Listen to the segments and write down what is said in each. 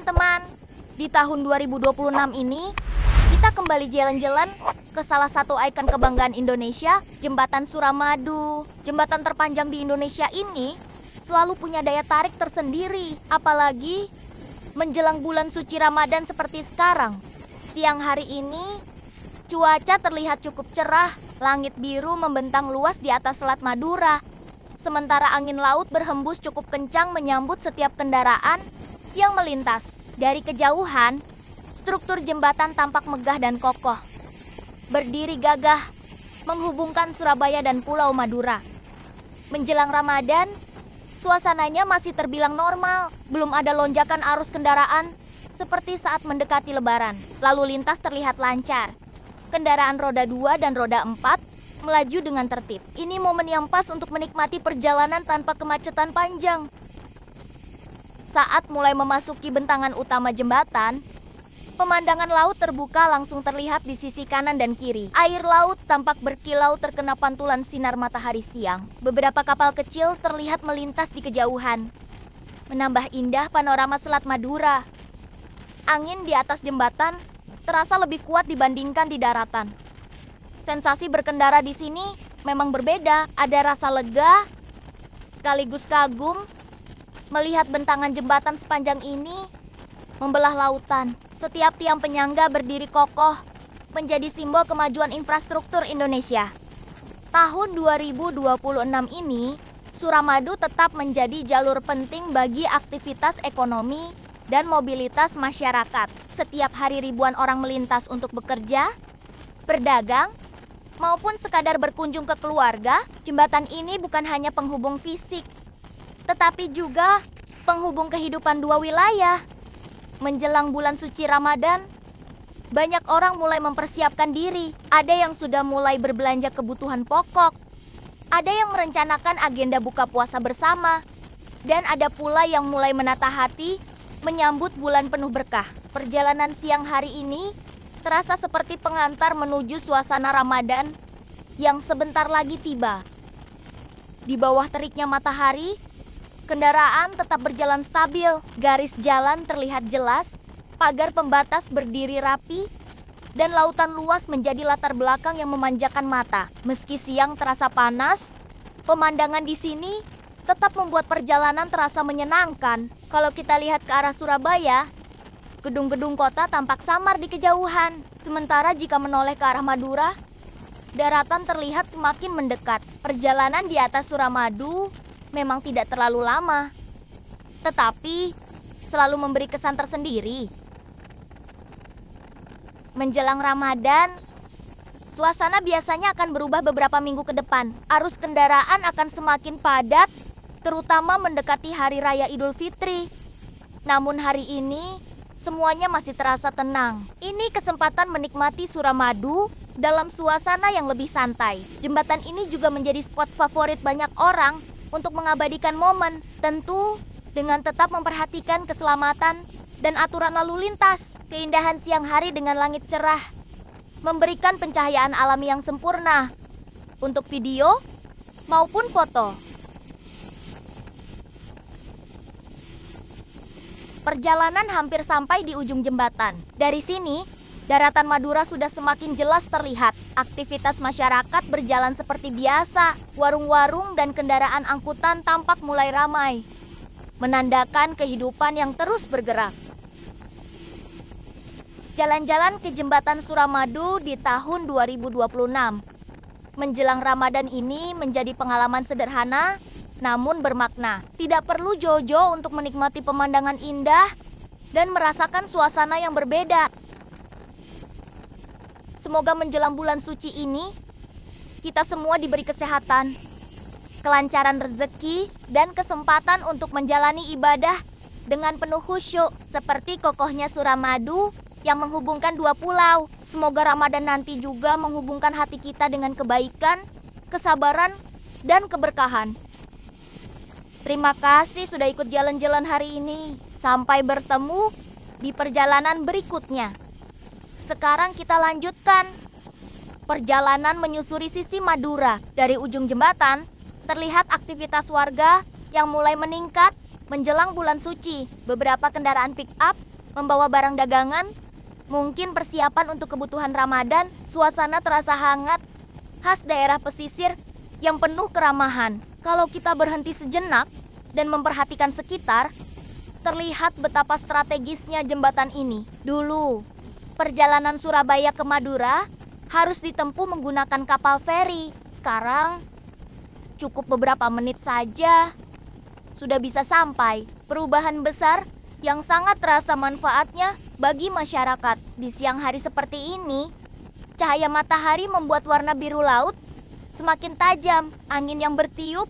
teman-teman, di tahun 2026 ini kita kembali jalan-jalan ke salah satu ikon kebanggaan Indonesia, Jembatan Suramadu. Jembatan terpanjang di Indonesia ini selalu punya daya tarik tersendiri, apalagi menjelang bulan suci Ramadan seperti sekarang. Siang hari ini cuaca terlihat cukup cerah, langit biru membentang luas di atas Selat Madura. Sementara angin laut berhembus cukup kencang menyambut setiap kendaraan yang melintas. Dari kejauhan, struktur jembatan tampak megah dan kokoh, berdiri gagah, menghubungkan Surabaya dan Pulau Madura. Menjelang Ramadan, suasananya masih terbilang normal, belum ada lonjakan arus kendaraan seperti saat mendekati Lebaran. Lalu lintas terlihat lancar. Kendaraan roda 2 dan roda 4 melaju dengan tertib. Ini momen yang pas untuk menikmati perjalanan tanpa kemacetan panjang. Saat mulai memasuki bentangan utama jembatan, pemandangan laut terbuka langsung terlihat di sisi kanan dan kiri. Air laut tampak berkilau terkena pantulan sinar matahari siang. Beberapa kapal kecil terlihat melintas di kejauhan, menambah indah panorama Selat Madura. Angin di atas jembatan terasa lebih kuat dibandingkan di daratan. Sensasi berkendara di sini memang berbeda. Ada rasa lega sekaligus kagum melihat bentangan jembatan sepanjang ini membelah lautan. Setiap tiang penyangga berdiri kokoh, menjadi simbol kemajuan infrastruktur Indonesia. Tahun 2026 ini, Suramadu tetap menjadi jalur penting bagi aktivitas ekonomi dan mobilitas masyarakat. Setiap hari ribuan orang melintas untuk bekerja, berdagang, maupun sekadar berkunjung ke keluarga. Jembatan ini bukan hanya penghubung fisik, tetapi juga penghubung kehidupan dua wilayah. Menjelang bulan suci Ramadan, banyak orang mulai mempersiapkan diri. Ada yang sudah mulai berbelanja kebutuhan pokok, ada yang merencanakan agenda buka puasa bersama, dan ada pula yang mulai menata hati menyambut bulan penuh berkah. Perjalanan siang hari ini terasa seperti pengantar menuju suasana Ramadan yang sebentar lagi tiba. Di bawah teriknya matahari, kendaraan tetap berjalan stabil, garis jalan terlihat jelas, pagar pembatas berdiri rapi, dan lautan luas menjadi latar belakang yang memanjakan mata. Meski siang terasa panas, pemandangan di sini tetap membuat perjalanan terasa menyenangkan. Kalau kita lihat ke arah Surabaya, gedung-gedung kota tampak samar di kejauhan. Sementara jika menoleh ke arah Madura, daratan terlihat semakin mendekat. Perjalanan di atas Suramadu memang tidak terlalu lama, tetapi selalu memberi kesan tersendiri. Menjelang Ramadan, suasana biasanya akan berubah beberapa minggu ke depan. Arus kendaraan akan semakin padat, terutama mendekati Hari Raya Idul Fitri. Namun hari ini, semuanya masih terasa tenang. Ini kesempatan menikmati Suramadu dalam suasana yang lebih santai. Jembatan ini juga menjadi spot favorit banyak orang untuk mengabadikan momen, tentu dengan tetap memperhatikan keselamatan dan aturan lalu lintas. Keindahan siang hari dengan langit cerah memberikan pencahayaan alami yang sempurna untuk video maupun foto. Perjalanan hampir sampai di ujung jembatan. Dari sini, daratan Madura sudah semakin jelas terlihat. Aktivitas masyarakat berjalan seperti biasa. Warung-warung dan kendaraan angkutan tampak mulai ramai, menandakan kehidupan yang terus bergerak. Jalan-jalan ke Jembatan Suramadu di tahun 2026. Menjelang Ramadan ini menjadi pengalaman sederhana namun bermakna. Tidak perlu jauh-jauh untuk menikmati pemandangan indah dan merasakan suasana yang berbeda. Semoga menjelang bulan suci ini, kita semua diberi kesehatan, kelancaran rezeki, dan kesempatan untuk menjalani ibadah dengan penuh khusyuk. Seperti kokohnya Suramadu yang menghubungkan dua pulau. Semoga Ramadan nanti juga menghubungkan hati kita dengan kebaikan, kesabaran, dan keberkahan. Terima kasih sudah ikut jalan-jalan hari ini. Sampai bertemu di perjalanan berikutnya. Sekarang kita lanjutkan perjalanan menyusuri sisi Madura. Dari ujung jembatan, terlihat aktivitas warga yang mulai meningkat menjelang bulan suci. Beberapa kendaraan pick-up membawa barang dagangan, mungkin persiapan untuk kebutuhan Ramadan. Suasana terasa hangat, khas daerah pesisir yang penuh keramahan. Kalau kita berhenti sejenak dan memperhatikan sekitar, terlihat betapa strategisnya jembatan ini. Dulu, perjalanan Surabaya ke Madura harus ditempuh menggunakan kapal feri. Sekarang, cukup beberapa menit saja sudah bisa sampai. Perubahan besar yang sangat terasa manfaatnya bagi masyarakat. Di siang hari seperti ini, cahaya matahari membuat warna biru laut semakin tajam. Angin yang bertiup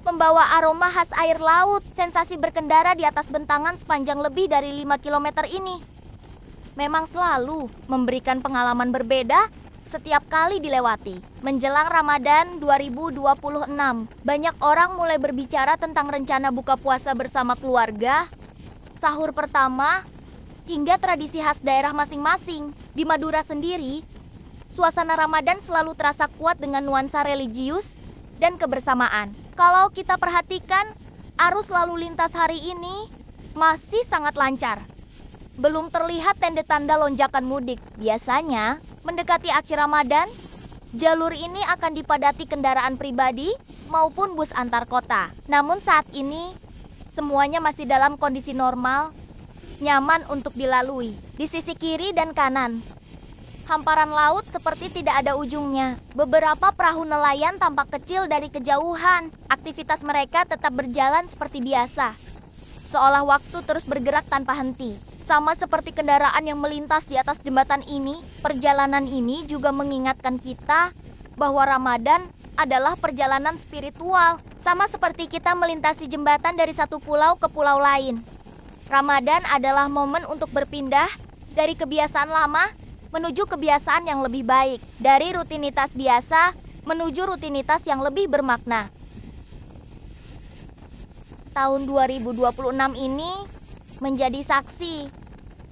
membawa aroma khas air laut. Sensasi berkendara di atas bentangan sepanjang lebih dari 5 km ini memang selalu memberikan pengalaman berbeda setiap kali dilewati. Menjelang Ramadan 2026, banyak orang mulai berbicara tentang rencana buka puasa bersama keluarga, sahur pertama, hingga tradisi khas daerah masing-masing. Di Madura sendiri, suasana Ramadan selalu terasa kuat dengan nuansa religius dan kebersamaan. Kalau kita perhatikan, arus lalu lintas hari ini masih sangat lancar. Belum terlihat tanda-tanda lonjakan mudik. Biasanya, mendekati akhir Ramadan, jalur ini akan dipadati kendaraan pribadi maupun bus antar kota. Namun saat ini, semuanya masih dalam kondisi normal, nyaman untuk dilalui. Di sisi kiri dan kanan, hamparan laut seperti tidak ada ujungnya. Beberapa perahu nelayan tampak kecil dari kejauhan. Aktivitas mereka tetap berjalan seperti biasa, seolah waktu terus bergerak tanpa henti. Sama seperti kendaraan yang melintas di atas jembatan ini, perjalanan ini juga mengingatkan kita bahwa Ramadan adalah perjalanan spiritual. Sama seperti kita melintasi jembatan dari satu pulau ke pulau lain. Ramadan adalah momen untuk berpindah dari kebiasaan lama menuju kebiasaan yang lebih baik. Dari rutinitas biasa menuju rutinitas yang lebih bermakna. Tahun 2026 ini menjadi saksi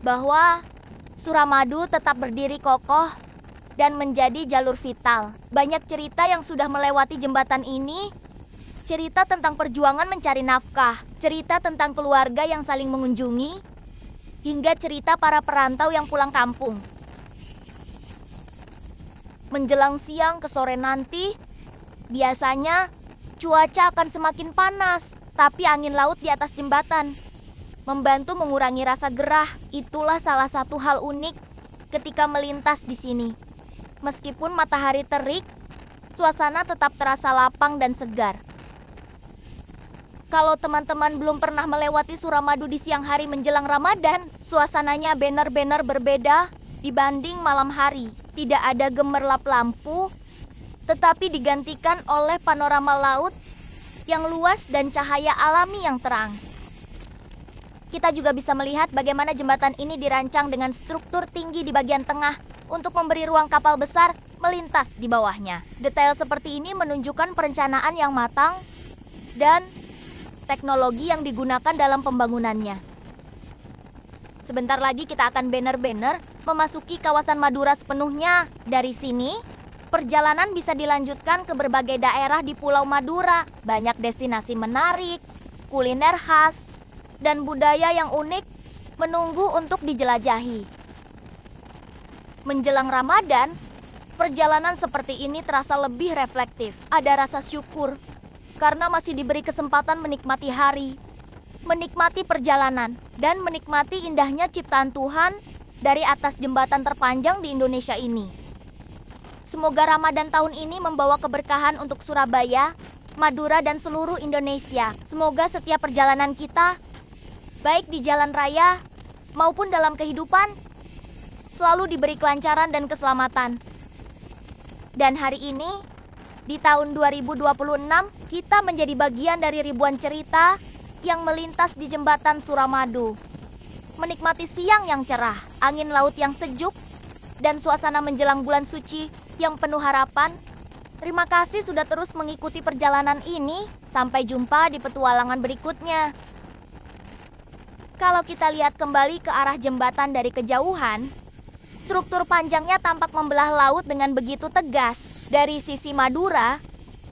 bahwa Suramadu tetap berdiri kokoh dan menjadi jalur vital. Banyak cerita yang sudah melewati jembatan ini, cerita tentang perjuangan mencari nafkah, cerita tentang keluarga yang saling mengunjungi, hingga cerita para perantau yang pulang kampung. Menjelang siang ke sore nanti, biasanya cuaca akan semakin panas, tapi angin laut di atas jembatan membantu mengurangi rasa gerah. Itulah salah satu hal unik ketika melintas di sini. Meskipun matahari terik, suasana tetap terasa lapang dan segar. Kalau teman-teman belum pernah melewati Suramadu di siang hari menjelang Ramadan, suasananya benar-benar berbeda dibanding malam hari. Tidak ada gemerlap lampu, tetapi digantikan oleh panorama laut yang luas dan cahaya alami yang terang. Kita juga bisa melihat bagaimana jembatan ini dirancang dengan struktur tinggi di bagian tengah untuk memberi ruang kapal besar melintas di bawahnya. Detail seperti ini menunjukkan perencanaan yang matang dan teknologi yang digunakan dalam pembangunannya. Sebentar lagi kita akan benar-benar memasuki kawasan Madura sepenuhnya. Dari sini, perjalanan bisa dilanjutkan ke berbagai daerah di Pulau Madura. Banyak destinasi menarik, kuliner khas, dan budaya yang unik menunggu untuk dijelajahi. Menjelang Ramadan, perjalanan seperti ini terasa lebih reflektif. Ada rasa syukur karena masih diberi kesempatan menikmati hari, menikmati perjalanan, dan menikmati indahnya ciptaan Tuhan dari atas jembatan terpanjang di Indonesia ini. Semoga Ramadan tahun ini membawa keberkahan untuk Surabaya, Madura, dan seluruh Indonesia. Semoga setiap perjalanan kita, baik di jalan raya maupun dalam kehidupan, selalu diberi kelancaran dan keselamatan. Dan hari ini, di tahun 2026, kita menjadi bagian dari ribuan cerita yang melintas di jembatan Suramadu. Menikmati siang yang cerah, angin laut yang sejuk, dan suasana menjelang bulan suci yang penuh harapan. Terima kasih sudah terus mengikuti perjalanan ini. Sampai jumpa di petualangan berikutnya. Kalau kita lihat kembali ke arah jembatan dari kejauhan, struktur panjangnya tampak membelah laut dengan begitu tegas. Dari sisi Madura,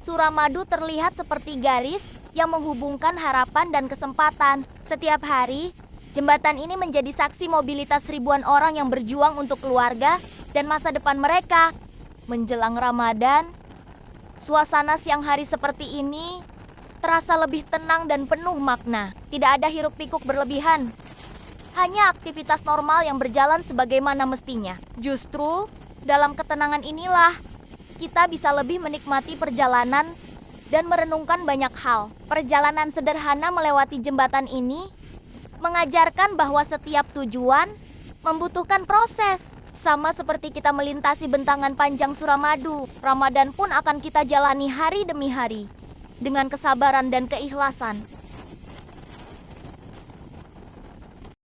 Suramadu terlihat seperti garis yang menghubungkan harapan dan kesempatan. Setiap hari, Jembatan ini menjadi saksi mobilitas ribuan orang yang berjuang untuk keluarga dan masa depan mereka. Menjelang Ramadan, suasana siang hari seperti ini terasa lebih tenang dan penuh makna. Tidak ada hiruk-pikuk berlebihan. Hanya aktivitas normal yang berjalan sebagaimana mestinya. Justru, dalam ketenangan inilah kita bisa lebih menikmati perjalanan dan merenungkan banyak hal. Perjalanan sederhana melewati jembatan ini mengajarkan bahwa setiap tujuan membutuhkan proses. Sama seperti kita melintasi bentangan panjang Suramadu, Ramadan pun akan kita jalani hari demi hari dengan kesabaran dan keikhlasan.